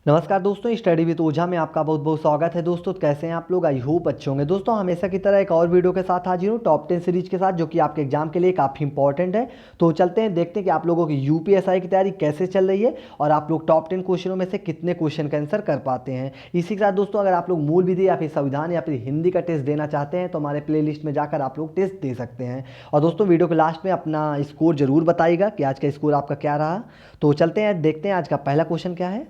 नमस्कार दोस्तों, study with ओझा में आपका बहुत बहुत स्वागत है। दोस्तों कैसे हैं आप लोग? आई होप अच्छे होंगे। दोस्तों हमेशा की तरह एक और वीडियो के साथ हाजिर हूँ, टॉप 10 सीरीज के साथ, जो कि आपके एग्जाम के लिए काफ़ी इंपॉर्टेंट है। तो चलते हैं, देखते हैं कि आप लोगों की यूपीएसआई की तैयारी कैसे चल रही है और आप लोग टॉप 10 क्वेश्चनों में से कितने क्वेश्चन का आंसर कर पाते हैं। इसी के साथ दोस्तों, अगर आप लोग मूल विधि या फिर संविधान या फिर हिंदी का टेस्ट देना चाहते हैं तो हमारे प्ले में जाकर आप लोग टेस्ट दे सकते हैं। और दोस्तों वीडियो के लास्ट में अपना स्कोर जरूर बताइएगा कि आज का स्कोर आपका क्या रहा। तो चलते हैं, देखते हैं आज का पहला क्वेश्चन क्या है।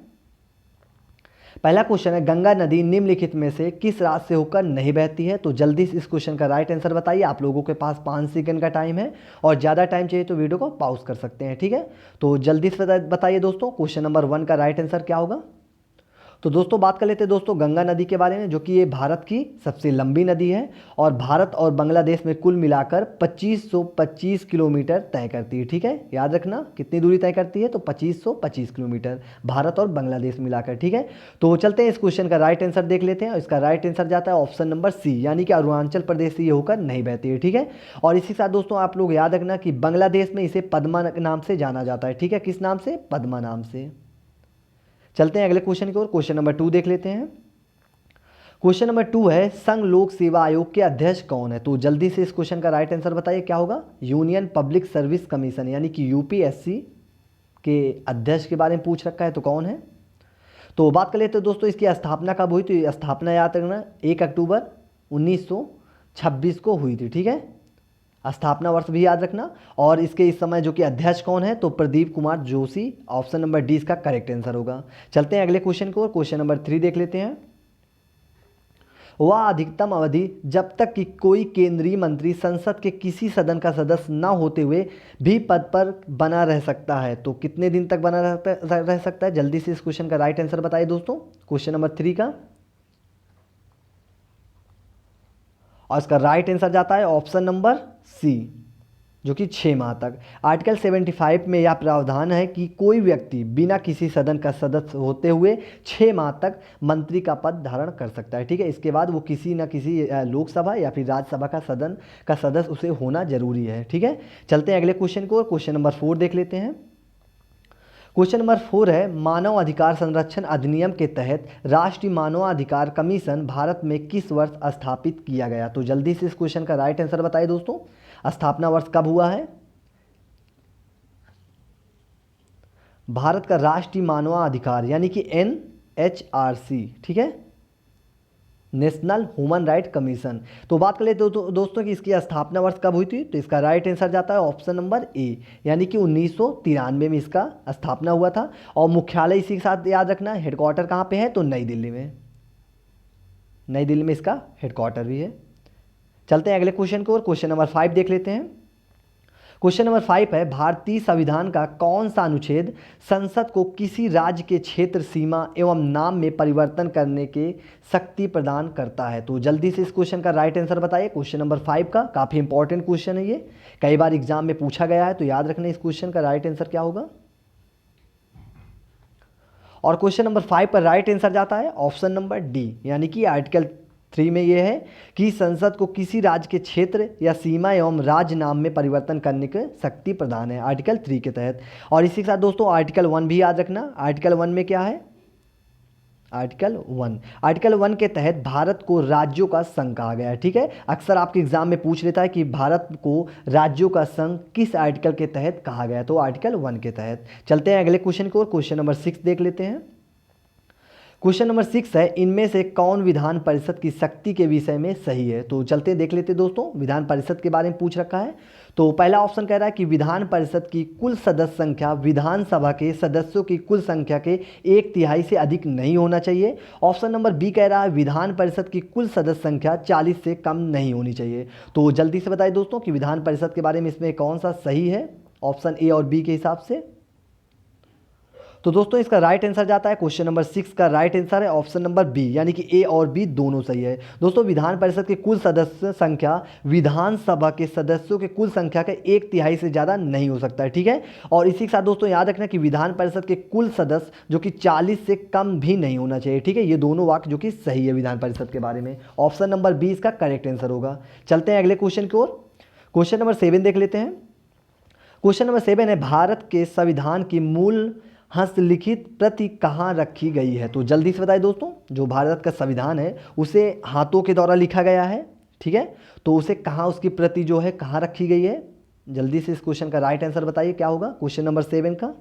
पहला क्वेश्चन है, गंगा नदी निम्नलिखित में से किस राज्य से होकर नहीं बहती है? तो जल्दी से इस क्वेश्चन का राइट आंसर बताइए। आप लोगों के पास 5 सेकंड का टाइम है और ज़्यादा टाइम चाहिए तो वीडियो को पॉज कर सकते हैं, ठीक है। तो जल्दी से बताइए दोस्तों, क्वेश्चन नंबर 1 का राइट आंसर क्या होगा। तो दोस्तों बात कर लेते हैं दोस्तों गंगा नदी के बारे में, जो कि ये भारत की सबसे लंबी नदी है और भारत और बांग्लादेश में कुल मिलाकर 2525 किलोमीटर तय करती है, ठीक है। याद रखना कितनी दूरी तय करती है, तो 2525 किलोमीटर भारत और बांग्लादेश मिलाकर, ठीक है। तो चलते हैं, इस क्वेश्चन का राइट आंसर देख लेते हैं। इसका राइट आंसर जाता है ऑप्शन नंबर सी, यानी कि अरुणाचल प्रदेश से ये होकर नहीं बहती है, ठीक है। और इसी के साथ दोस्तों आप लोग याद रखना कि बांग्लादेश में इसे पद्मा नाम से जाना जाता है, ठीक है। किस नाम से? पद्मा नाम से। चलते हैं अगले क्वेश्चन की ओर। क्वेश्चन नंबर 2 देख लेते हैं। क्वेश्चन नंबर 2 है, संघ लोक सेवा आयोग के अध्यक्ष कौन है? तो जल्दी से इस क्वेश्चन का राइट आंसर बताइए क्या होगा। यूनियन पब्लिक सर्विस कमीशन, यानी कि यूपीएससी के अध्यक्ष के बारे में पूछ रखा है, तो कौन है? तो बात कर लेते हैं दोस्तों इसकी स्थापना कब हुई। तो ये स्थापना याद रखना 1 अक्टूबर 1926 को हुई थी, ठीक है। स्थापना वर्ष भी याद रखना। और इसके इस समय जो कि अध्यक्ष कौन है, तो Pradeep Kumar Joshi. Option number D इसका करेक्ट आंसर होगा। चलते हैं अगले क्वेश्चन को, क्वेश्चन नंबर 3 देख लेते हैं। वह अधिकतम अवधि जब तक कि कोई केंद्रीय मंत्री संसद के किसी सदन का सदस्य न होते हुए भी पद पर बना रह सकता है, तो कितने दिन तक बना रह सकता है? जल्दी से इस क्वेश्चन का राइट आंसर बताइए दोस्तों, क्वेश्चन नंबर 3 का। और इसका राइट आंसर जाता है ऑप्शन नंबर सी, जो कि 6 माह तक। आर्टिकल 75 में यह प्रावधान है कि कोई व्यक्ति बिना किसी सदन का सदस्य होते हुए 6 माह तक मंत्री का पद धारण कर सकता है, ठीक है। इसके बाद वो किसी न किसी लोकसभा या फिर राज्यसभा का सदन का सदस्य उसे होना जरूरी है, ठीक है। चलते हैं अगले क्वेश्चन को, क्वेश्चन नंबर 4 देख लेते हैं। क्वेश्चन नंबर 4 है, मानव अधिकार संरक्षण अधिनियम के तहत राष्ट्रीय मानवाधिकार कमीशन भारत में किस वर्ष स्थापित किया गया? तो जल्दी से इस क्वेश्चन का राइट आंसर बताइए दोस्तों, स्थापना वर्ष कब हुआ है। भारत का राष्ट्रीय मानवाधिकार यानी कि NHRC, ठीक है, नेशनल ह्यूमन राइट कमीशन। तो बात कर ले दोस्तों कि इसकी स्थापना वर्ष कब हुई थी। तो इसका राइट आंसर जाता है ऑप्शन नंबर ए, यानी कि 1993 में इसका स्थापना हुआ था। और मुख्यालय इसी के साथ याद रखना, हेडक्वार्टर कहाँ पे है, तो नई दिल्ली में। नई दिल्ली में इसका हेडक्वार्टर भी है। चलते हैं अगले क्वेश्चन को, और क्वेश्चन नंबर 5 देख लेते हैं। क्वेश्चन नंबर 5 है, भारतीय संविधान का कौन सा अनुच्छेद संसद को किसी राज्य के क्षेत्र सीमा एवं नाम में परिवर्तन करने के शक्ति प्रदान करता है? तो जल्दी से इस क्वेश्चन का राइट आंसर बताइए। क्वेश्चन नंबर 5 का काफ़ी इंपॉर्टेंट क्वेश्चन है, ये कई बार एग्जाम में पूछा गया है, तो याद रखना इस क्वेश्चन का राइट आंसर क्या होगा। और क्वेश्चन नंबर 5 पर राइट आंसर जाता है ऑप्शन नंबर डी, यानी कि आर्टिकल 3 में यह है कि संसद को किसी राज्य के क्षेत्र या सीमा एवं राज्य नाम में परिवर्तन करने की शक्ति प्रदान है आर्टिकल 3 के तहत। और इसी के साथ दोस्तों आर्टिकल 1 भी याद रखना। आर्टिकल 1 में क्या है? आर्टिकल 1 के तहत भारत को राज्यों का संघ कहा गया है, ठीक है। अक्सर आपके एग्जाम में पूछ लेता है कि भारत को राज्यों का संघ किस आर्टिकल के तहत कहा गया है, तो आर्टिकल 1 के तहत। चलते हैं अगले क्वेश्चन को, क्वेश्चन नंबर 6 देख लेते हैं। क्वेश्चन नंबर 6 है, इनमें से कौन विधान परिषद की शक्ति के विषय में सही है? तो चलते देख लेते दोस्तों, विधान परिषद के बारे में पूछ रखा है। तो पहला ऑप्शन कह रहा है कि विधान परिषद की कुल सदस्य संख्या विधानसभा के सदस्यों की कुल संख्या के 1/3 से अधिक नहीं होना चाहिए। ऑप्शन नंबर बी कह रहा है विधान परिषद की कुल सदस्य संख्या 40 से कम नहीं होनी चाहिए। तो जल्दी से बताइए दोस्तों कि विधान परिषद के बारे में इसमें कौन सा सही है, ऑप्शन ए और बी के हिसाब से। तो दोस्तों इसका राइट आंसर जाता है, क्वेश्चन नंबर 6 का राइट आंसर है ऑप्शन नंबर बी, यानी कि ए और बी दोनों सही है। दोस्तों विधान परिषद की कुल सदस्य संख्या विधानसभा के सदस्यों के कुल संख्या के 1/3 से ज़्यादा नहीं हो सकता है, ठीक है। और इसी के साथ दोस्तों याद रखना कि विधान परिषद के कुल सदस्य जो कि 40 से कम भी नहीं होना चाहिए, ठीक है। ये दोनों वाक्य जो कि सही है विधान परिषद के बारे में। ऑप्शन नंबर बी इसका करेक्ट आंसर होगा। चलते हैं अगले क्वेश्चन की ओर, क्वेश्चन नंबर 7 देख लेते हैं। क्वेश्चन नंबर 7 है, भारत के संविधान की मूल हस्तलिखित प्रति कहाँ रखी गई है? तो जल्दी से बताइए दोस्तों, जो भारत का संविधान है उसे हाथों के द्वारा लिखा गया है, ठीक है, तो उसे कहाँ, उसकी प्रति जो है कहाँ रखी गई है? जल्दी से इस क्वेश्चन का राइट आंसर बताइए, क्या होगा क्वेश्चन नंबर 7 का।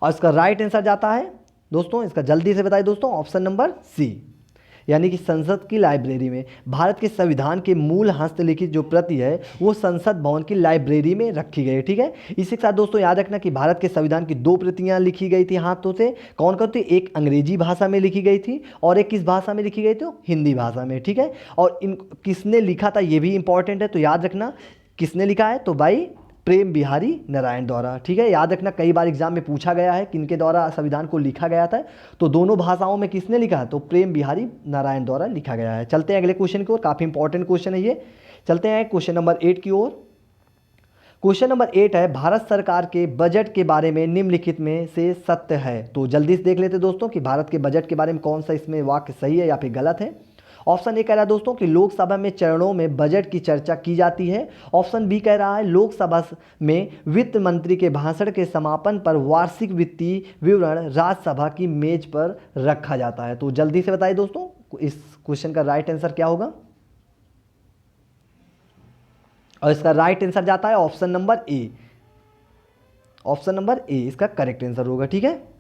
और इसका राइट आंसर जाता है दोस्तों, इसका जल्दी से बताइए दोस्तों, ऑप्शन नंबर सी, यानी कि संसद की लाइब्रेरी में। भारत के संविधान के मूल हस्तलिखित जो प्रति है वो संसद भवन की लाइब्रेरी में रखी गई है, ठीक है। इसी के साथ दोस्तों याद रखना कि भारत के संविधान की 2 प्रतियां लिखी गई थी हाथों से, कौन कौन थी? एक अंग्रेजी भाषा में लिखी गई थी और एक किस भाषा में लिखी गई थी? हिंदी भाषा में, ठीक है। और इन किसने लिखा था ये भी इंपॉर्टेंट है, तो याद रखना किसने लिखा है, तो भाई प्रेम बिहारी नारायण द्वारा, ठीक है। याद रखना कई बार एग्जाम में पूछा गया है किनके द्वारा संविधान को लिखा गया था, तो दोनों भाषाओं में किसने लिखा है? तो प्रेम बिहारी नारायण द्वारा लिखा गया है। चलते हैं अगले क्वेश्चन की ओर, काफ़ी इंपॉर्टेंट क्वेश्चन है ये। चलते हैं क्वेश्चन नंबर 8 की ओर। क्वेश्चन नंबर 8 है, भारत सरकार के बजट के बारे में निम्नलिखित में से सत्य है? तो जल्दी से देख लेते दोस्तों कि भारत के बजट के बारे में कौन सा इसमें वाक्य सही है या फिर गलत है। ऑप्शन ए कह रहा है दोस्तों कि लोकसभा में चरणों में बजट की चर्चा की जाती है। ऑप्शन बी कह रहा है लोकसभा में वित्त मंत्री के भाषण के समापन पर वार्षिक वित्तीय विवरण राज्यसभा की मेज पर रखा जाता है। तो जल्दी से बताइए दोस्तों इस क्वेश्चन का राइट आंसर क्या होगा? और इसका राइट आंसर जाता है option number A. Option number A इसका करेक्ट आंसर होगा, ठीक है।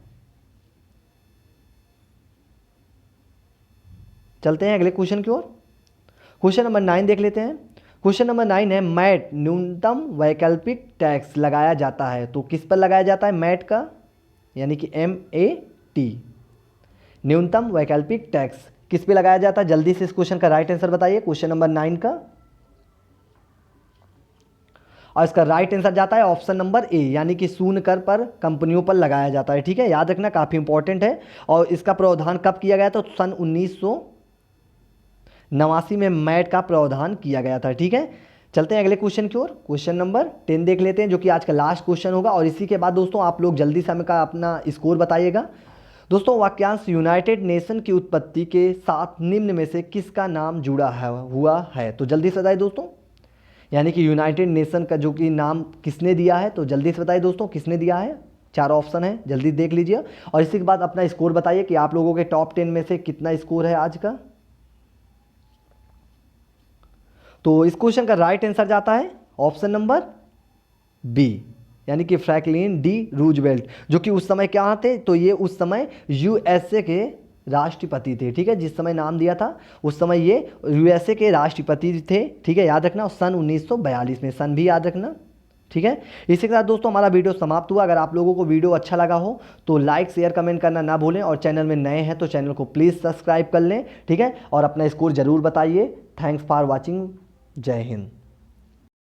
चलते हैं अगले क्वेश्चन की ओर। क्वेश्चन नंबर 9 देख लेते हैं। क्वेश्चन नंबर 9 है, मैट न्यूनतम वैकल्पिक टैक्स लगाया जाता है, तो किस पर लगाया जाता है मैट का? यानी कि MAT, न्यूनतम वैकल्पिक टैक्स किस पे लगाया जाता है? जल्दी से इस क्वेश्चन का राइट आंसर बताइए, क्वेश्चन नंबर 9 का। और इसका राइट आंसर जाता है ऑप्शन नंबर ए, यानी कि शून्य कर पर कंपनियों पर लगाया जाता है, ठीक है। याद रखना काफ़ी इंपॉर्टेंट है। और इसका प्रावधान कब किया गया था? तो सन 1989 में मैट का प्रावधान किया गया था, ठीक है। चलते हैं अगले क्वेश्चन की ओर। क्वेश्चन नंबर 10 देख लेते हैं, जो कि आज का लास्ट क्वेश्चन होगा। और इसी के बाद दोस्तों आप लोग जल्दी से हमें का अपना स्कोर बताइएगा। दोस्तों वाक्यांश यूनाइटेड नेशन की उत्पत्ति के साथ निम्न में से किसका नाम जुड़ा हुआ है? तो जल्दी से बताइए दोस्तों, यानी कि यूनाइटेड नेशन का जो कि नाम किसने दिया है? तो जल्दी से बताइए दोस्तों किसने दिया है। 4 ऑप्शन है, जल्दी देख लीजिए। और इसी के बाद अपना स्कोर बताइए कि आप लोगों के टॉप 10 में से कितना स्कोर है आज का। तो इस क्वेश्चन का राइट आंसर जाता है ऑप्शन नंबर बी, यानी कि फ्रैंकलिन डी रूजवेल्ट, जो कि उस समय क्या थे? तो ये उस समय USA के राष्ट्रपति थे, ठीक है। जिस समय नाम दिया था उस समय ये USA के राष्ट्रपति थे, ठीक है। याद रखना, और सन 1942 में, सन भी याद रखना, ठीक है। इसी के साथ दोस्तों हमारा वीडियो समाप्त हुआ। अगर आप लोगों को वीडियो अच्छा लगा हो तो लाइक शेयर कमेंट करना ना भूलें, और चैनल में नए हैं तो चैनल को प्लीज़ सब्सक्राइब कर लें, ठीक है। और अपना स्कोर ज़रूर बताइए। Thanks for watching. जय हिंद।